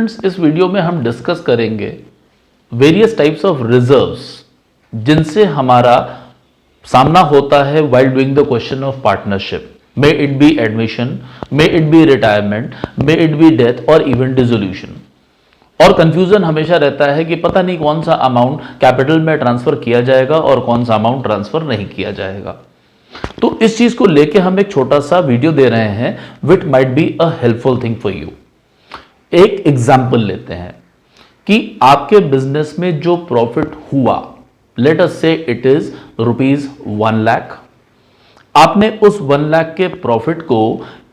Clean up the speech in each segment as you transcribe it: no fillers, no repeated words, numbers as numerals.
Students, इस video में हम डिस्कस करेंगे वेरियस टाइप्स ऑफ रिजर्व्स जिनसे हमारा सामना होता है while doing the question of partnership. May it be admission, may it be retirement, may it be death और इवन डिसोल्यूशन। और कंफ्यूजन हमेशा रहता है कि पता नहीं कौन सा अमाउंट कैपिटल में ट्रांसफर किया जाएगा और कौन सा अमाउंट ट्रांसफर नहीं किया जाएगा। तो इस चीज को लेके हम एक छोटा सा वीडियो दे रहे हैं which might be a helpful thing for you. एक एग्जाम्पल लेते हैं कि आपके बिजनेस में जो प्रॉफिट हुआ, लेट अस से इट इज ₹1 लाख। आपने उस 1 लाख के प्रॉफिट को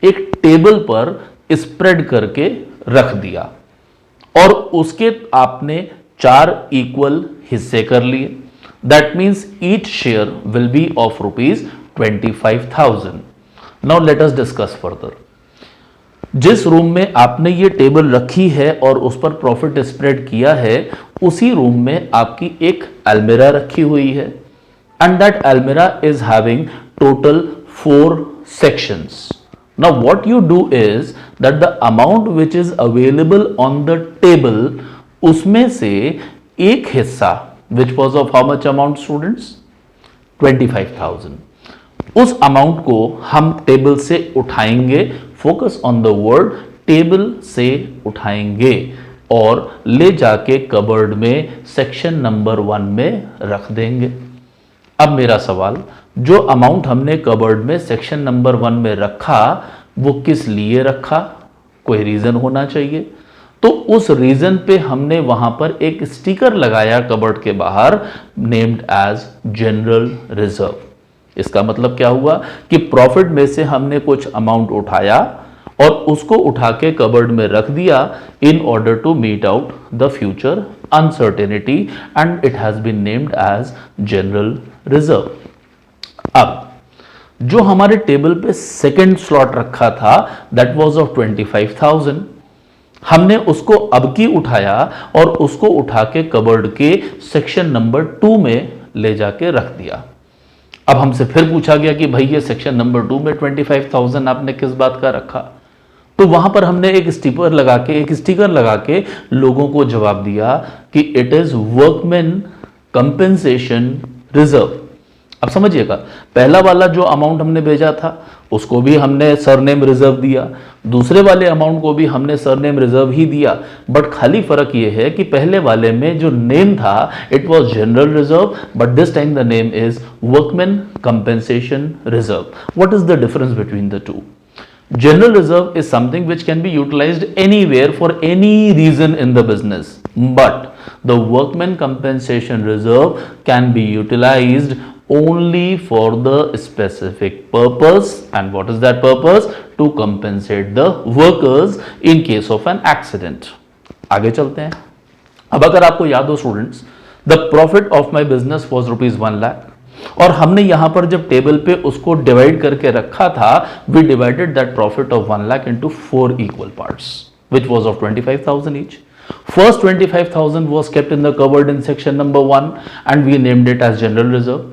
एक टेबल पर स्प्रेड करके रख दिया और उसके आपने 4 इक्वल हिस्से कर लिए। That means each share will be of ₹25,000। Now let us discuss further. जिस रूम में आपने ये टेबल रखी है और उस पर प्रॉफिट स्प्रेड किया है, उसी रूम में आपकी एक अलमीरा रखी हुई है एंड दैट अलमीरा is having total 4 sections. Now what you do is that the amount which is available on the table, उसमें से एक हिस्सा which was of how much amount students? 25,000. उस अमाउंट को हम टेबल से उठाएंगे, focus on the word table से उठाएंगे और ले जाके कबर्ड में सेक्शन नंबर 1 में रख देंगे। अब मेरा सवाल, जो अमाउंट हमने कबर्ड में सेक्शन नंबर 1 में रखा वो किस लिए रखा? कोई रीजन होना चाहिए। तो उस रीजन पे हमने वहां पर एक स्टिकर लगाया कबर्ड के बाहर, नेम्ड एज जनरल रिजर्व। इसका मतलब क्या हुआ कि प्रॉफिट में से हमने कुछ अमाउंट उठाया और उसको उठा के कबर्ड में रख दिया in order to meet out the future uncertainty and it has been named as general reserve. अब जो हमारे टेबल पे सेकंड स्लॉट रखा था दैट वाज ऑफ 25,000, हमने उसको अब की उठाया और उसको उठा के कबर्ड के सेक्शन नंबर 2 में ले जाके रख दिया। अब हमसे फिर पूछा गया कि भाई ये सेक्शन नंबर 2 में 25,000 आपने किस बात का रखा? तो वहां पर हमने एक स्टिकर लगा के लोगों को जवाब दिया कि it is workman compensation reserve. अब समझिएगा, पहला वाला जो अमाउंट हमने भेजा था उसको भी हमने सरनेम रिजर्व दिया, दूसरे वाले अमाउंट को भी हमने सरनेम रिजर्व ही दिया, बट खाली फर्क ये है कि पहले वाले में जो नेम था it was general reserve, but this time the name is workman compensation reserve. What is the difference between the two? General reserve is something which can be utilized anywhere for any reason in the business, but the workman compensation reserve can be utilized only for the specific purpose. And what is that purpose? To compensate the workers in case of an accident. आगे चलते हैं। अब अगर आपको याद हो students, the profit of my business was ₹1 lakh और हमने यहां पर जब टेबल पे उसको डिवाइड करके रखा था, we divided that profit of 1 lakh into 4 equal parts which was of 25,000 each. First 25,000 was kept in the cupboard in section number 1 and we named it as general reserve.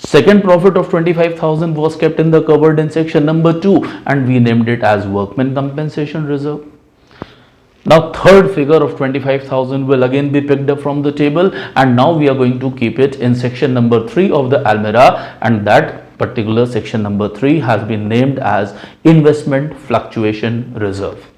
Second profit of 25,000 was kept in the cupboard in section number 2 and we named it as workman compensation reserve. Now third figure of 25,000 will again be picked up from the table and now we are going to keep it in section number 3 of the almirah and that particular section number 3 has been named as investment fluctuation reserve.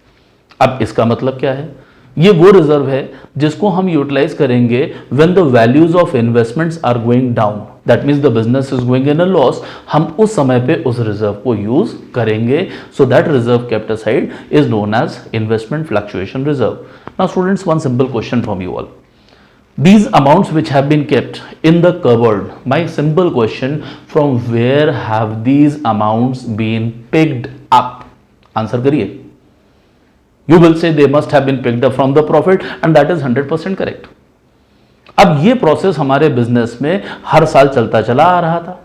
अब इसका मतलब क्या है? ये वो reserve है जिसको हम यूटिलाइज करेंगे when the values of investments are going down, that means the business is going in a loss. हम उस समय पे उस रिजर्व को यूज करेंगे, so that reserve kept aside is known as investment fluctuation reserve. Now students, one simple question from you all, these amounts which have been kept in the cupboard, my simple question, from where have these amounts been picked up? Answer करिए। You will say they must have been picked up from the profit and that is 100% correct. अब ये process हमारे business में हर साल चलता चला आ रहा था।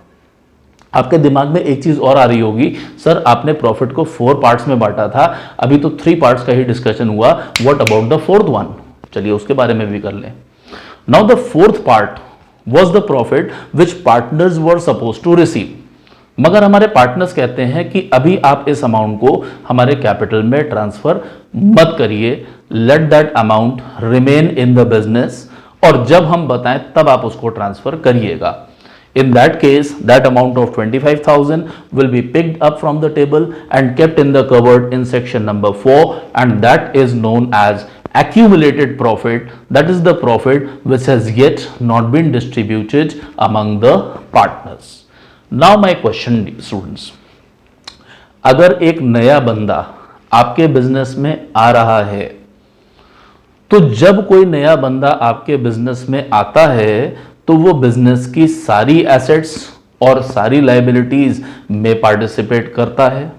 आपके दिमाग में एक चीज और आ रही होगी, सर आपने प्रॉफिट को 4 पार्ट्स में बांटा था, अभी तो 3 पार्ट्स का ही डिस्कशन हुआ, what about the 4th one? चलिए उसके बारे में भी कर लें। Now the 4th part was the profit which partners were supposed to receive. मगर हमारे पार्टनर्स कहते हैं कि अभी आप इस अमाउंट को हमारे कैपिटल में ट्रांसफर मत करिए, let that amount remain in the business, और जब हम बताएं तब आप उसको ट्रांसफर करिएगा. In that case, that amount of 25,000 will be picked up from the table and kept in the cupboard in section number 4, and that is known as accumulated profit. That is the profit which has yet not been distributed among the partners. Now my question, students, अगर एक नया बंदा आपके business में आ रहा है, तो जब कोई नया बंदा आपके बिजनेस में आता है तो वो बिजनेस की सारी एसेट्स और सारी लायबिलिटीज में पार्टिसिपेट करता है.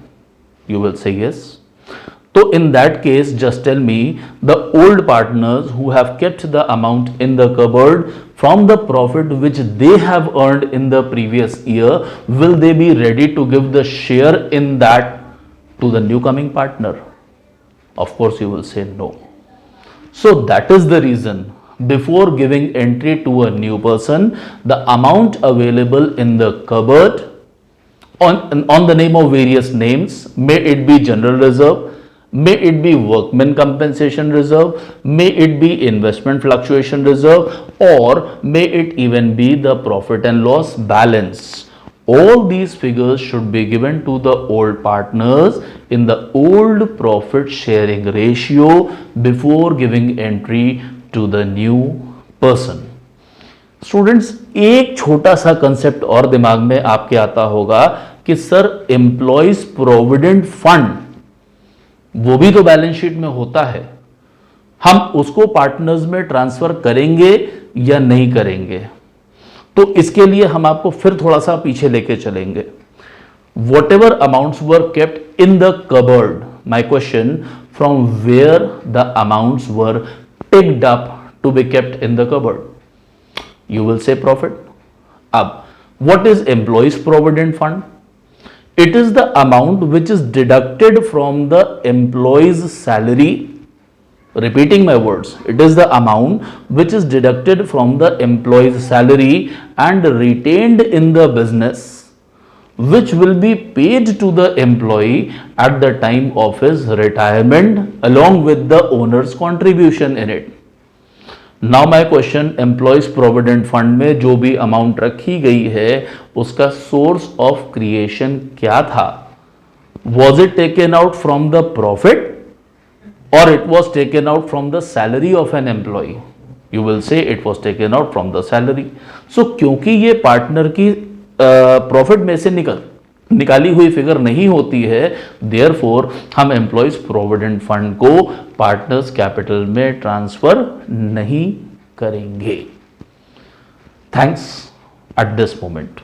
You will say yes. तो in that case just tell me, the old partners who have kept the amount in the cupboard from the profit which they have earned in the previous year, will they be ready to give the share in that to the new coming partner? Of course you will say no. So that is the reason, before giving entry to a new person, the amount available in the cupboard on the name of various names, may it be general reserve, may it be workman compensation reserve, may it be investment fluctuation reserve, or may it even be the profit and loss balance. All these figures should be given to the old partners in the old profit sharing ratio before giving entry to the new person. Students, एक छोटा सा concept और दिमाग में आपके आता होगा कि सर एम्प्लॉइज प्रोविडेंट फंड वो भी तो बैलेंस शीट में होता है, हम उसको पार्टनर्स में ट्रांसफर करेंगे या नहीं करेंगे? तो इसके लिए हम आपको फिर थोड़ा सा पीछे लेके चलेंगे. Whatever amounts were kept in the cupboard, my question, from where the amounts were picked up to be kept in the cupboard? You will say profit. अब what is employees provident fund? It is the amount which is deducted from the employee's salary. Repeating my words, it is the amount which is deducted from the employee's salary and retained in the business, which will be paid to the employee at the time of his retirement along with the owner's contribution in it. Now my question, employees provident fund में जो भी amount रखी गई है उसका source of creation क्या था? Was it taken out from the profit or it was taken out from the salary of an employee? You will say it was taken out from the salary. So क्योंकि ये partner की profit में से निकाली हुई figure नहीं होती है, देयरफॉर हम एम्प्लॉइज प्रोविडेंट फंड को पार्टनर्स कैपिटल में ट्रांसफर नहीं करेंगे. Thanks at this moment.